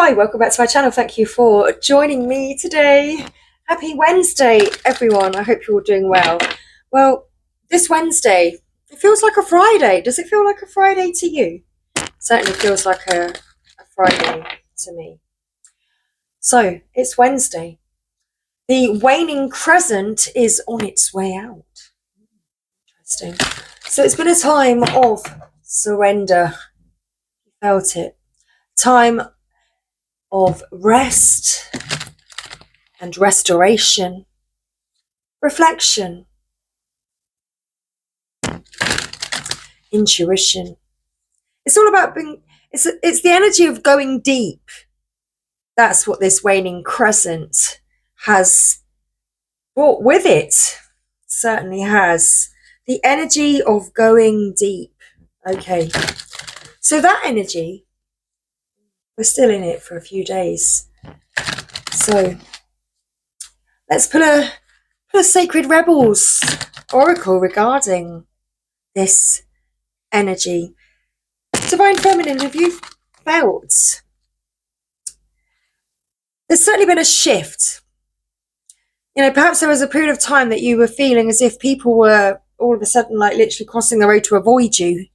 Hi, welcome back to my channel. Thank you for joining me today. Happy Wednesday, everyone. I hope you're all doing well. Well, this Wednesday, it feels like a Friday. Does it feel like a Friday to you? It certainly feels like a Friday to me. So, it's Wednesday. The waning crescent is on its way out. Interesting. So it's been a time of surrender. You felt it. Time of rest and restoration, reflection, intuition. It's all about being, it's the energy of going deep. That's what this waning crescent has brought with it. Certainly has. The energy of going deep. Okay. So that energy, we're still in it for a few days. So let's pull a Sacred Rebels oracle regarding this energy. Divine Feminine, have you felt? There's certainly been a shift. You know, perhaps there was a period of time that you were feeling as if people were all of a sudden like literally crossing the road to avoid you.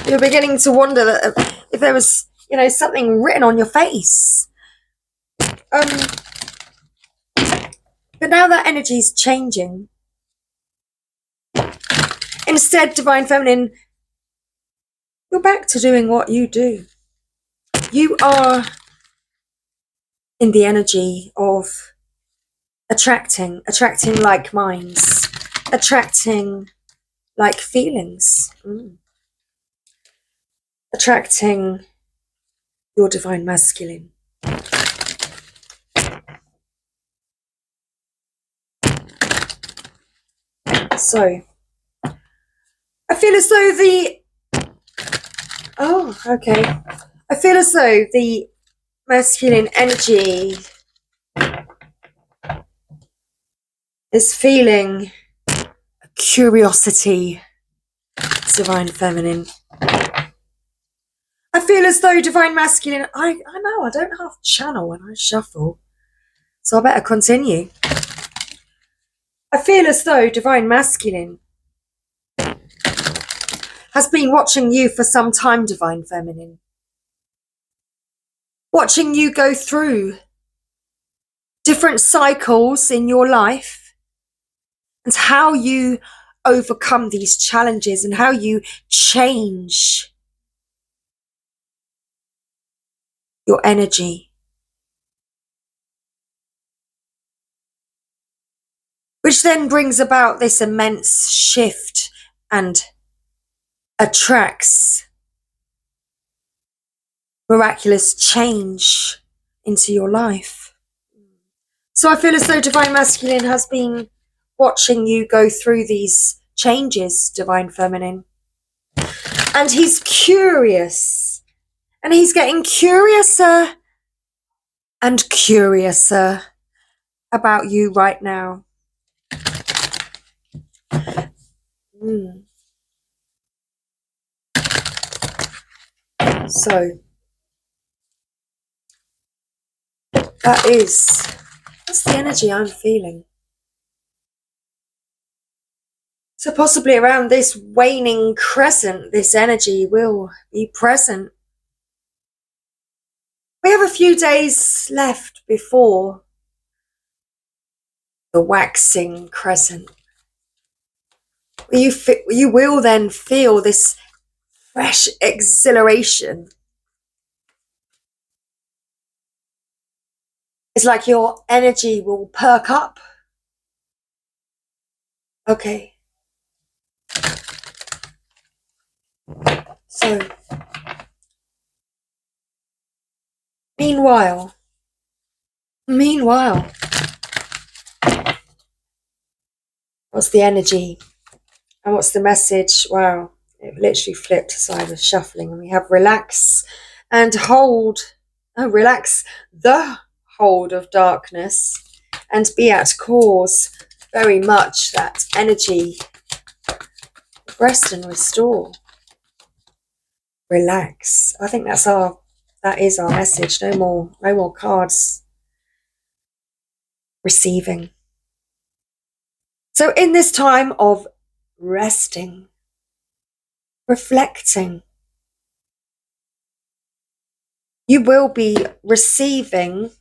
You're beginning to wonder that if there was, you know, something written on your face. But now that energy is changing. Instead, Divine Feminine, you're back to doing what you do. You are in the energy of attracting like minds, attracting like feelings, attracting your divine masculine. So, I feel as though I feel as though the masculine energy is feeling a curiosity, Divine Feminine. I feel as though Divine Masculine, I know I don't have channel when I shuffle, so I better continue. I feel as though Divine Masculine has been watching you for some time, Divine Feminine. Watching you go through different cycles in your life and how you overcome these challenges and how you change your energy. Which then brings about this immense shift and attracts miraculous change into your life. So I feel as though Divine Masculine has been watching you go through these changes, Divine Feminine. And he's curious. And he's getting curiouser and curiouser about you right now. So that's the energy I'm feeling. So possibly around this waning crescent, this energy will be present. We have a few days left before the waxing crescent. You will then feel this fresh exhilaration. It's like your energy will perk up. Okay. So, meanwhile, what's the energy and what's the message? Wow, it literally flipped as I was shuffling, and we have relax and hold. Relax the hold of darkness and be at cause. Very much that energy. Rest and restore. Relax. I think that's our That is our message. No more cards. Receiving. So in this time of resting, reflecting, you will be receiving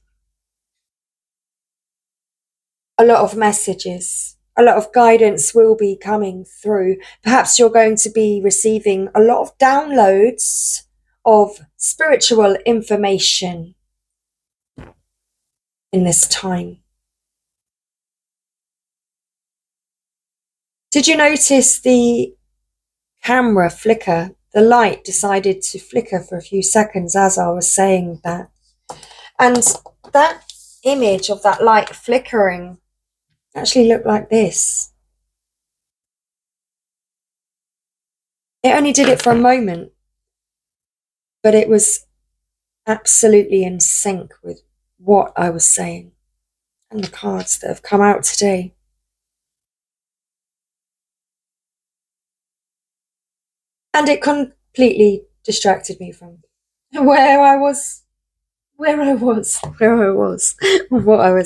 a lot of messages. A lot of guidance will be coming through. Perhaps you're going to be receiving a lot of downloads of spiritual information in this time. Did you notice the camera flicker? The light decided to flicker for a few seconds as I was saying that. And that image of that light flickering actually looked like this. It only did it for a moment, but it was absolutely in sync with what I was saying and the cards that have come out today. And it completely distracted me from where I was, what I was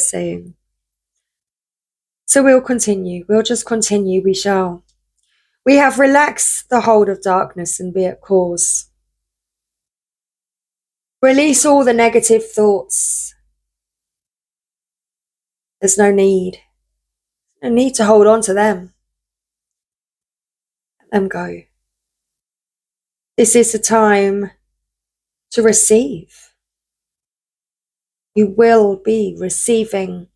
saying. So we'll continue. We'll just continue. We shall. We have relaxed the hold of darkness and be at cause. Release all the negative thoughts. There's no need. No need to hold on to them. Let them go. This is a time to receive. You will be receiving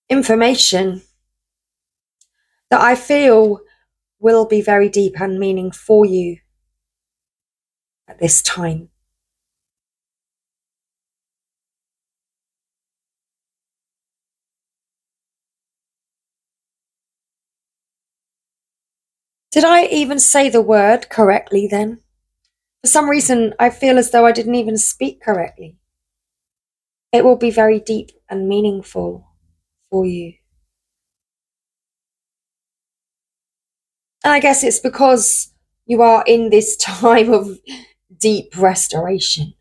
information that I feel will be very deep and meaning for you at this time. Did I even say the word correctly then? For some reason, I feel as though I didn't even speak correctly. It will be very deep and meaningful for you. And I guess it's because you are in this time of deep restoration.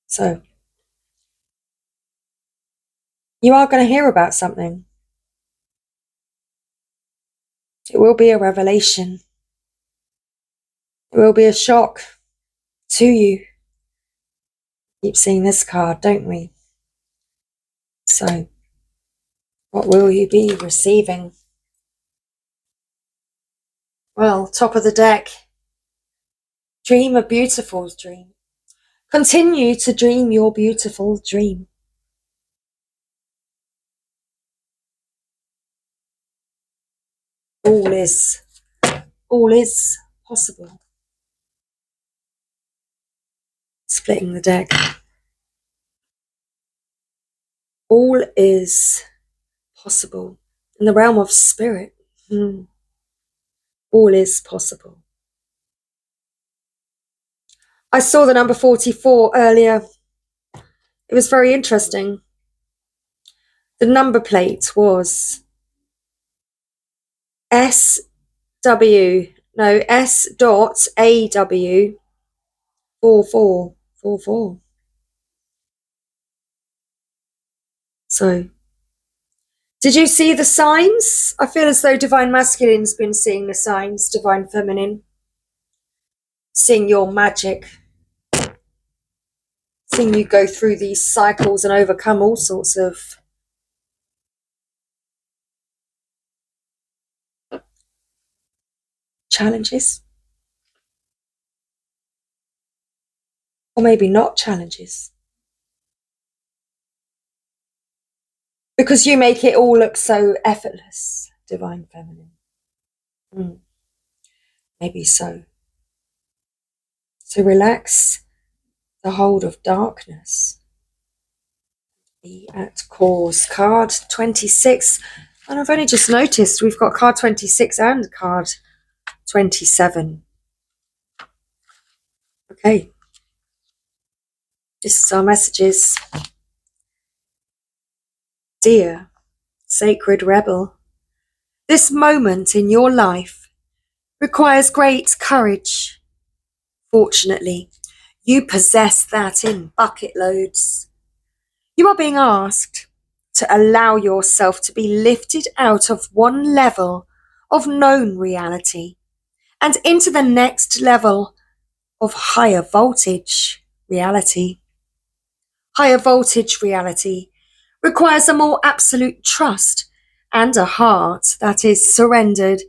So, you are going to hear about something. It will be a revelation. It will be a shock to you. Keep seeing this card, don't we? So, what will you be receiving? Well, top of the deck. Dream a beautiful dream. Continue to dream your beautiful dream. All is possible. Splitting the deck. All is possible. In the realm of spirit, all is possible. I saw the number 44 earlier. It was very interesting. The number plate was S.AW 4444. So, did you see the signs? I feel as though Divine Masculine's been seeing the signs, Divine Feminine. Seeing your magic. Seeing you go through these cycles and overcome all sorts of challenges. Or maybe not challenges. Because you make it all look so effortless, Divine Feminine. Maybe so. So relax the hold of darkness. Be at cause. Card 26. And I've only just noticed we've got card 26 and card 27. Okay. This is our messages. Dear sacred rebel. This moment in your life requires great courage. Fortunately, you possess that in bucket loads. You are being asked to allow yourself to be lifted out of one level of known reality and into the next level of higher voltage reality. Higher voltage reality requires a more absolute trust and a heart that is surrendered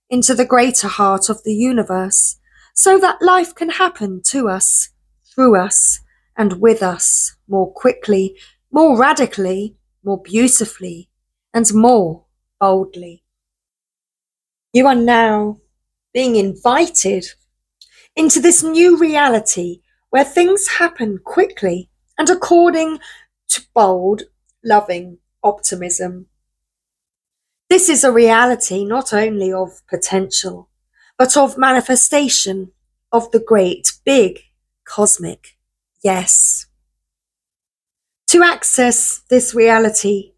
into the greater heart of the universe, so that life can happen to us, through us, and with us more quickly, more radically, more beautifully, and more boldly. You are now being invited into this new reality where things happen quickly and according to bold, loving optimism. This is a reality not only of potential, but of manifestation of the great, big, cosmic yes. To access this reality,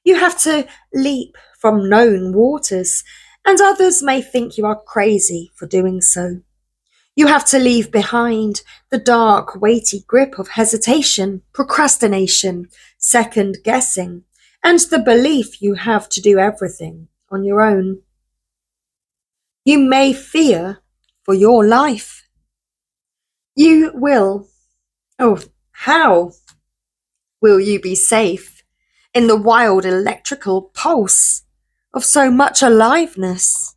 you have to leap from known waters, and others may think you are crazy for doing so. You have to leave behind the dark, weighty grip of hesitation, procrastination, second guessing, and the belief you have to do everything on your own. You may fear for your life. You will. Oh, how will you be safe in the wild electrical pulse of so much aliveness?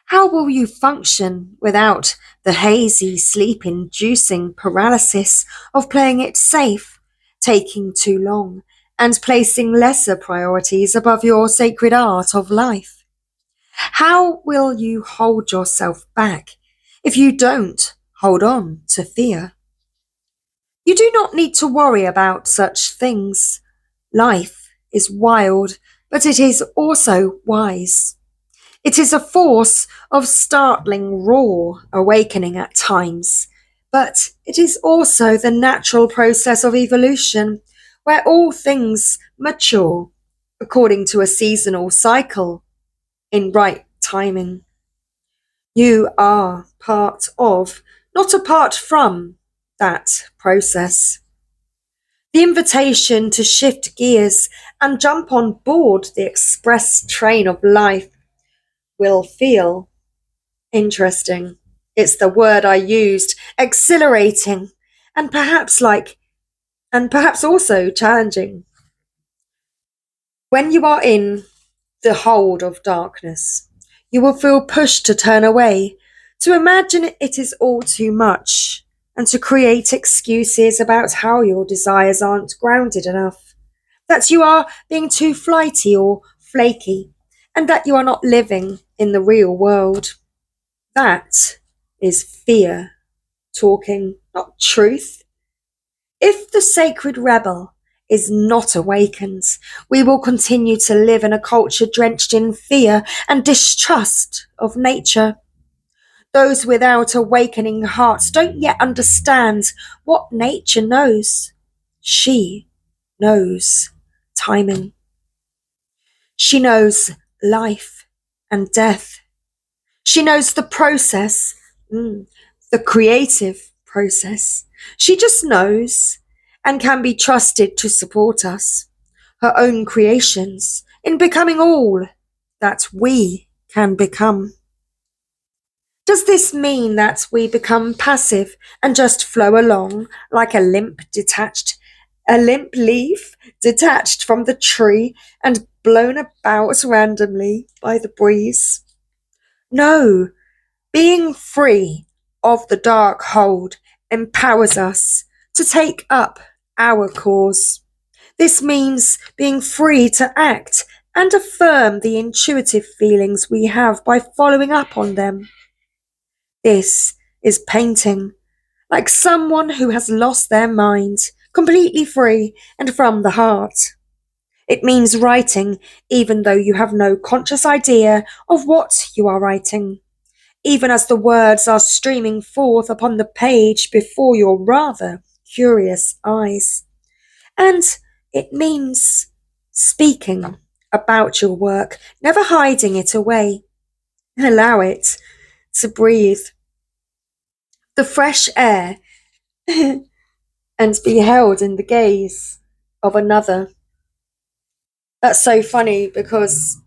How will you function without the hazy, sleep-inducing paralysis of playing it safe, taking too long, and placing lesser priorities above your sacred art of life? How will you hold yourself back if you don't hold on to fear? You do not need to worry about such things. Life is wild, but it is also wise. It is a force of startling raw awakening at times, but it is also the natural process of evolution where all things mature according to a seasonal cycle in right timing. You are part of, not apart from, that process. The invitation to shift gears and jump on board the express train of life will feel interesting. It's the word I used, exhilarating, and perhaps also challenging. When you are in the hold of darkness, you will feel pushed to turn away, to imagine it is all too much, and to create excuses about how your desires aren't grounded enough, that you are being too flighty or flaky, and that you are not living in the real world. That is fear talking, not truth. If the sacred rebel is not awakened, we will continue to live in a culture drenched in fear and distrust of nature. Those without awakening hearts don't yet understand what nature knows. She knows timing. She knows life and death. She knows the process, the creative process. She just knows and can be trusted to support us, her own creations, in becoming all that we can become. Does this mean that we become passive and just flow along like a limp leaf detached from the tree and blown about randomly by the breeze? No, being free of the dark hold empowers us to take up our cause. This means being free to act and affirm the intuitive feelings we have by following up on them. This is painting, like someone who has lost their mind, completely free and from the heart. It means writing even though you have no conscious idea of what you are writing, even as the words are streaming forth upon the page before your rather curious eyes. And it means speaking about your work, never hiding it away. Allow it to breathe the fresh air and be held in the gaze of another. That's so funny because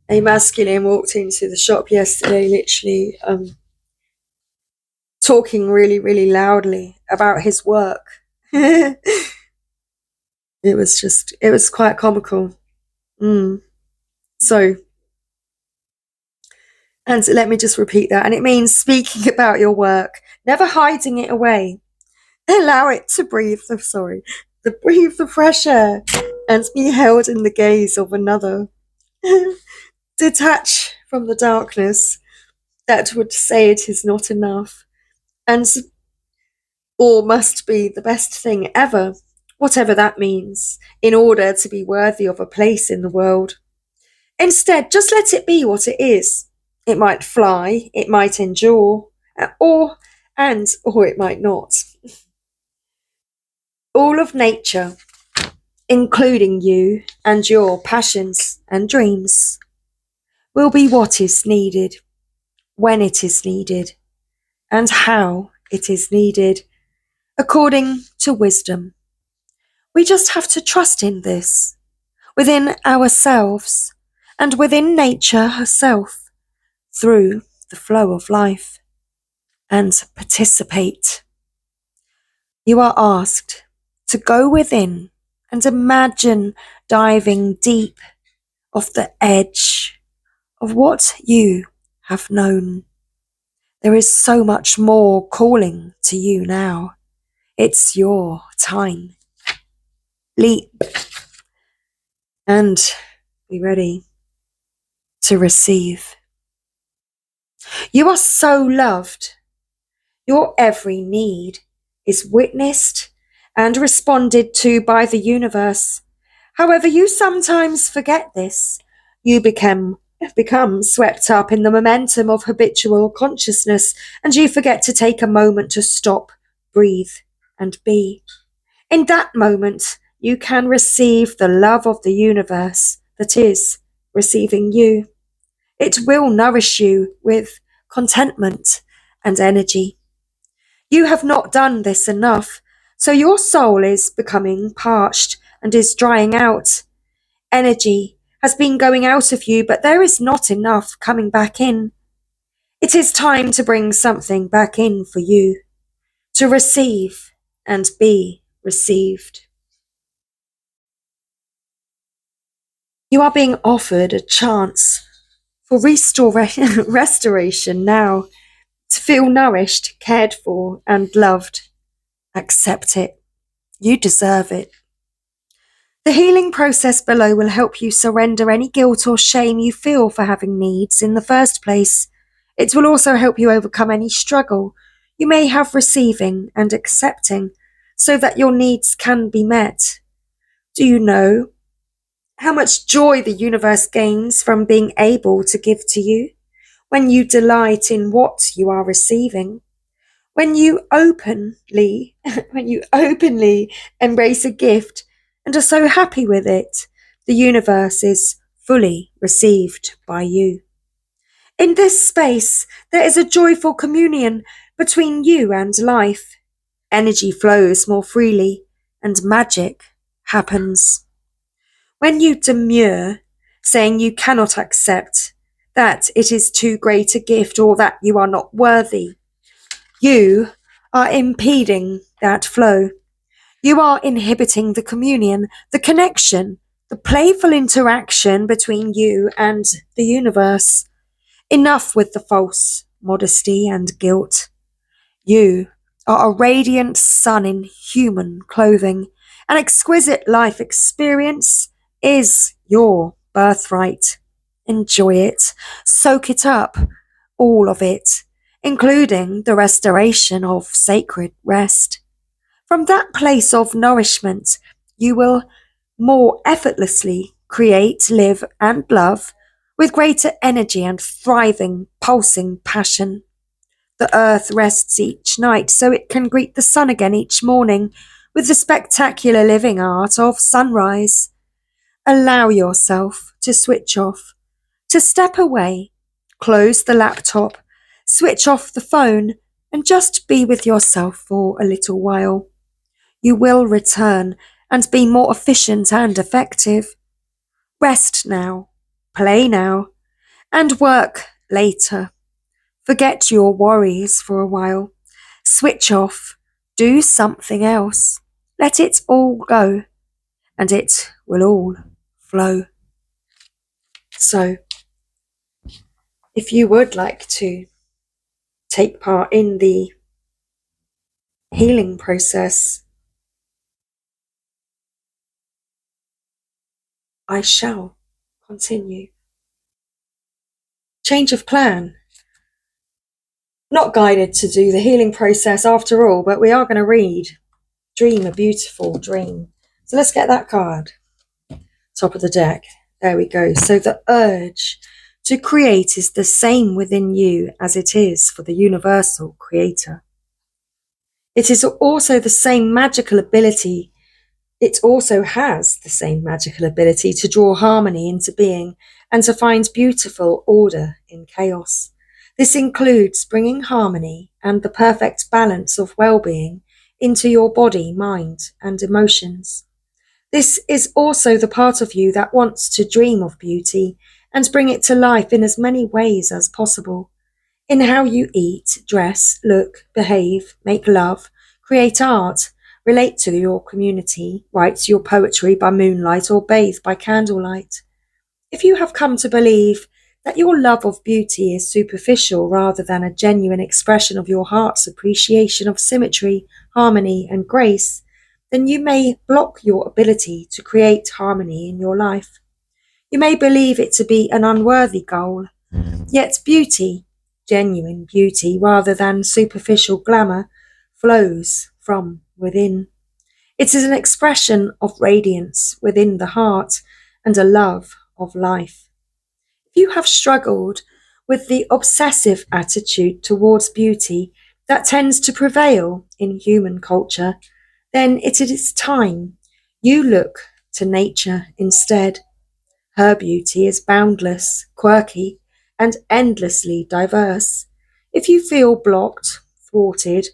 a masculine walked into the shop yesterday, literally talking really, really loudly about his work. It was quite comical. So, and let me just repeat that. And it means speaking about your work, never hiding it away. Allow it to breathe the fresh air and be held in the gaze of another. Detach from the darkness that would say it is not enough and or must be the best thing ever, whatever that means, in order to be worthy of a place in the world. Instead, just let it be what it is. It might fly, it might endure, or it might not. All of nature, including you and your passions and dreams, will be what is needed, when it is needed, and how it is needed, according to wisdom. We just have to trust in this, within ourselves and within nature herself, through the flow of life, and participate. You are asked to go within and imagine diving deep off the edge of what you have known. There is so much more calling to you now. It's your time. Leap and be ready to receive. You are so loved. Your every need is witnessed and responded to by the universe. However, you sometimes forget this. You become swept up in the momentum of habitual consciousness, and you forget to take a moment to stop, breathe, and be. In that moment, you can receive the love of the universe that is receiving you. It will nourish you with contentment and energy. You have not done this enough, so your soul is becoming parched and is drying out. Energy has been going out of you, but there is not enough coming back in. It is time to bring something back in for you, to receive and be received. You are being offered a chance for restoration now, to feel nourished, cared for, and loved. Accept it. You deserve it. The healing process below will help you surrender any guilt or shame you feel for having needs in the first place. It will also help you overcome any struggle you may have receiving and accepting so that your needs can be met. Do you know how much joy the universe gains from being able to give to you when you delight in what you are receiving? When you openly embrace a gift and are so happy with it, the universe is fully received by you. In this space, there is a joyful communion between you and life. Energy flows more freely and magic happens. When you demur, saying you cannot accept, that it is too great a gift or that you are not worthy, you are impeding that flow. You are inhibiting the communion, the connection, the playful interaction between you and the universe. Enough with the false modesty and guilt. You are a radiant sun in human clothing. An exquisite life experience is your birthright. Enjoy it. Soak it up. All of it, including the restoration of sacred rest. From that place of nourishment, you will more effortlessly create, live, and love with greater energy and thriving, pulsing passion. The earth rests each night so it can greet the sun again each morning with the spectacular living art of sunrise. allow yourself to switch off, to step away, close the laptop, switch off the phone, and just be with yourself for a little while. You will return and be more efficient and effective. Rest now, play now, and work later. Forget your worries for a while. Switch off, do something else. Let it all go, and it will all flow. So, if you would like to take part in the healing process, I shall continue. Change of plan. Not guided to do the healing process after all, but we are going to read Dream a Beautiful Dream. So let's get that card. Top of the deck. There we go. So the urge to create is the same within you as it is for the universal creator. It is also the same magical ability. It also has the same magical ability to draw harmony into being and to find beautiful order in chaos. This includes bringing harmony and the perfect balance of well-being into your body, mind, and emotions. This is also the part of you that wants to dream of beauty and bring it to life in as many ways as possible. In how you eat, dress, look, behave, make love, create art, relate to your community, write your poetry by moonlight or bathe by candlelight. If you have come to believe that your love of beauty is superficial rather than a genuine expression of your heart's appreciation of symmetry, harmony, and grace, then you may block your ability to create harmony in your life. You may believe it to be an unworthy goal, yet beauty, genuine beauty rather than superficial glamour, flows from within. It is an expression of radiance within the heart and a love of life. If you have struggled with the obsessive attitude towards beauty that tends to prevail in human culture, then it is time you look to nature instead. Her beauty is boundless, quirky, and endlessly diverse. If you feel blocked, thwarted,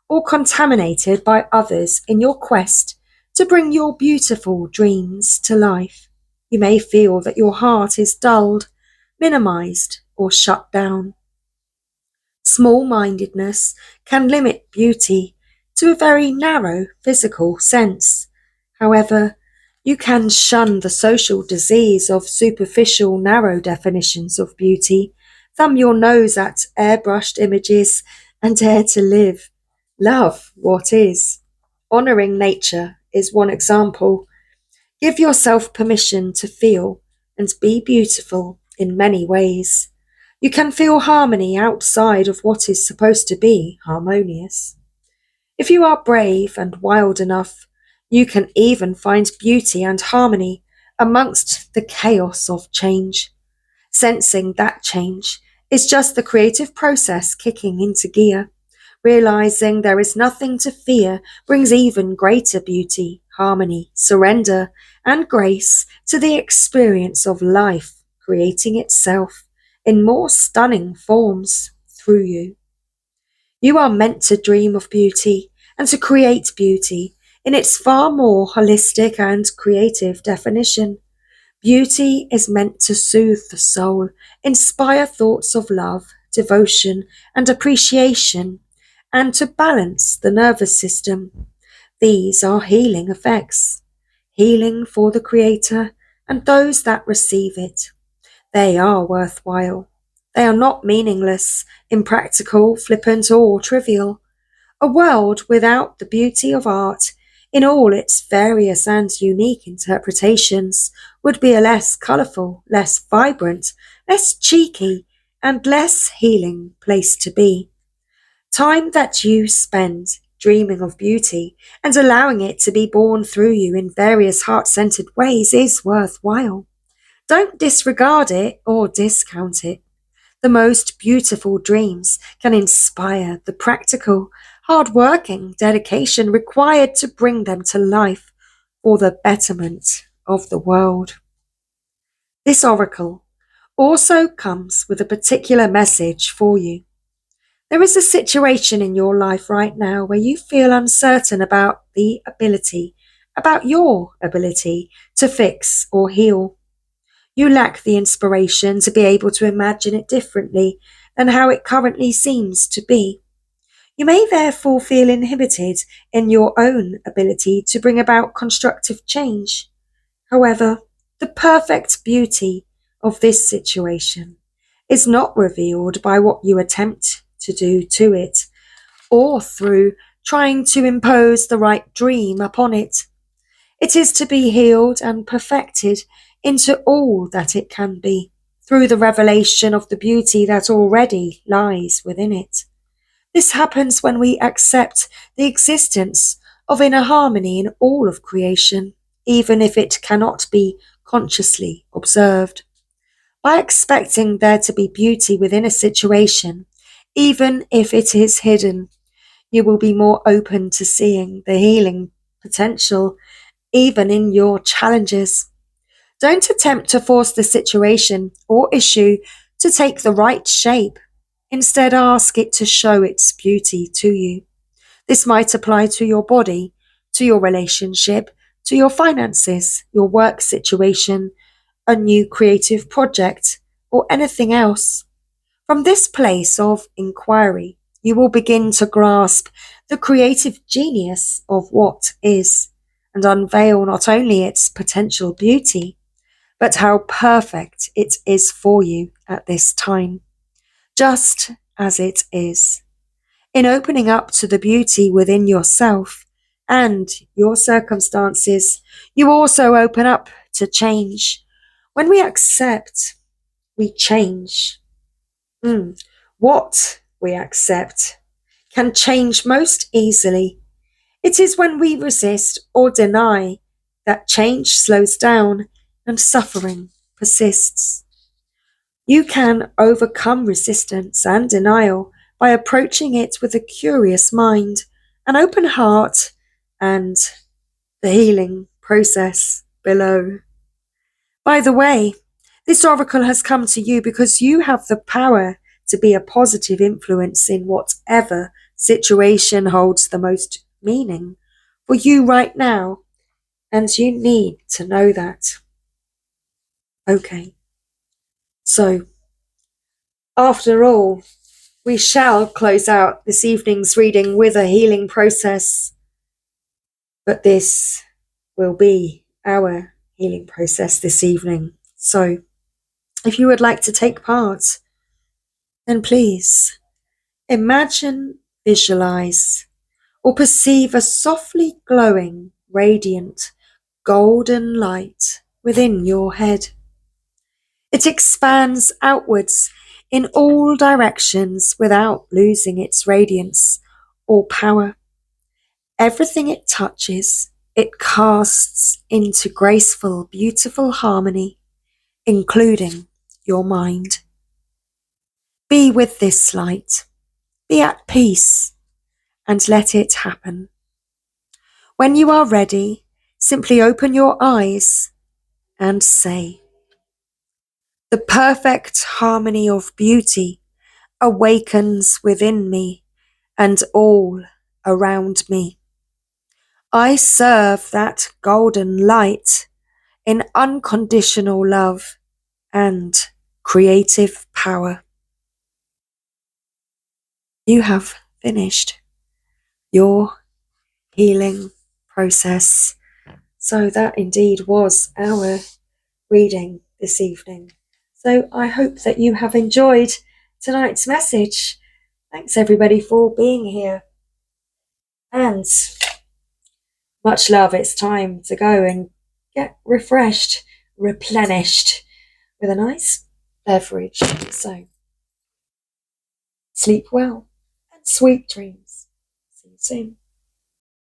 or contaminated by others in your quest to bring your beautiful dreams to life, you may feel that your heart is dulled, minimized, or shut down. Small-mindedness can limit beauty to a very narrow physical sense. However, you can shun the social disease of superficial, narrow definitions of beauty, thumb your nose at airbrushed images, and dare to live. Love what is. Honoring nature is one example. Give yourself permission to feel and be beautiful in many ways. You can feel harmony outside of what is supposed to be harmonious. If you are brave and wild enough, you can even find beauty and harmony amongst the chaos of change. Sensing that change is just the creative process kicking into gear. Realizing there is nothing to fear brings even greater beauty, harmony, surrender, and grace to the experience of life creating itself in more stunning forms through you. You are meant to dream of beauty and to create beauty in its far more holistic and creative definition. Beauty is meant to soothe the soul, inspire thoughts of love, devotion, and appreciation, and to balance the nervous system. These are healing effects, healing for the creator and those that receive it. They are worthwhile. They are not meaningless, impractical, flippant, or trivial. A world without the beauty of art, in all its various and unique interpretations, would be a less colourful, less vibrant, less cheeky, and less healing place to be. Time that you spend dreaming of beauty and allowing it to be born through you in various heart-centered ways is worthwhile. Don't disregard it or discount it. The most beautiful dreams can inspire the practical, hard-working dedication required to bring them to life for the betterment of the world. This oracle also comes with a particular message for you. There is a situation in your life right now where you feel uncertain about your ability to fix or heal. You lack the inspiration to be able to imagine it differently than how it currently seems to be. You may therefore feel inhibited in your own ability to bring about constructive change. However, the perfect beauty of this situation is not revealed by what you attempt to do to it, or through trying to impose the right dream upon it. It is to be healed and perfected into all that it can be, through the revelation of the beauty that already lies within it. This happens when we accept the existence of inner harmony in all of creation, even if it cannot be consciously observed. By expecting there to be beauty within a situation, even if it is hidden, you will be more open to seeing the healing potential even in your challenges. Don't attempt to force the situation or issue to take the right shape. Instead, ask it to show its beauty to you. This might apply to your body, to your relationship, to your finances, your work situation, a new creative project, or anything else. From this place of inquiry, you will begin to grasp the creative genius of what is, and unveil not only its potential beauty, but how perfect it is for you at this time, just as it is. In opening up to the beauty within yourself and your circumstances, you also open up to change. When we accept, we change. What we accept can change most easily. It is when we resist or deny that change slows down and suffering persists. You can overcome resistance and denial by approaching it with a curious mind, an open heart, and the healing process below. By the way, this oracle has come to you because you have the power to be a positive influence in whatever situation holds the most meaning for you right now, and you need to know that. Okay, so after all, we shall close out this evening's reading with a healing process, but this will be our healing process this evening. So if you would like to take part, then please imagine, visualize, or perceive a softly glowing, radiant, golden light within your head. It expands outwards in all directions without losing its radiance or power. Everything it touches, it casts into graceful, beautiful harmony, including your mind. Be with this light. Be at peace and let it happen. When you are ready, simply open your eyes and say, "The perfect harmony of beauty awakens within me and all around me. I serve that golden light in unconditional love and creative power." You have finished your healing process. So that indeed was our reading this evening. So I hope that you have enjoyed tonight's message. Thanks everybody for being here. And much love. It's time to go and get refreshed, replenished with a nice beverage. So sleep well and sweet dreams. See you soon.